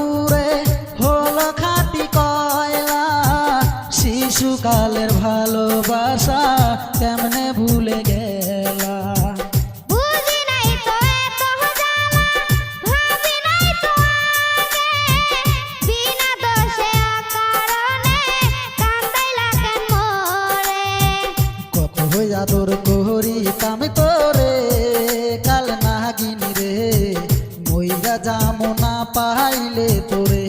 দূরে হলো খাঁটি কয়লা, শিশুকালের ভালোবাসা কেমনে ভুলে গেলা। বুঝি নাই তো এত জ্বালা, ভাবি নাই তো আগে, বিনা দোষে অকারণে কান্দাইলা কেন মোরে। কত আদর করিতাম তোরে, কাল নাগিনী রে মইরা যামো না পাইলে তোরে।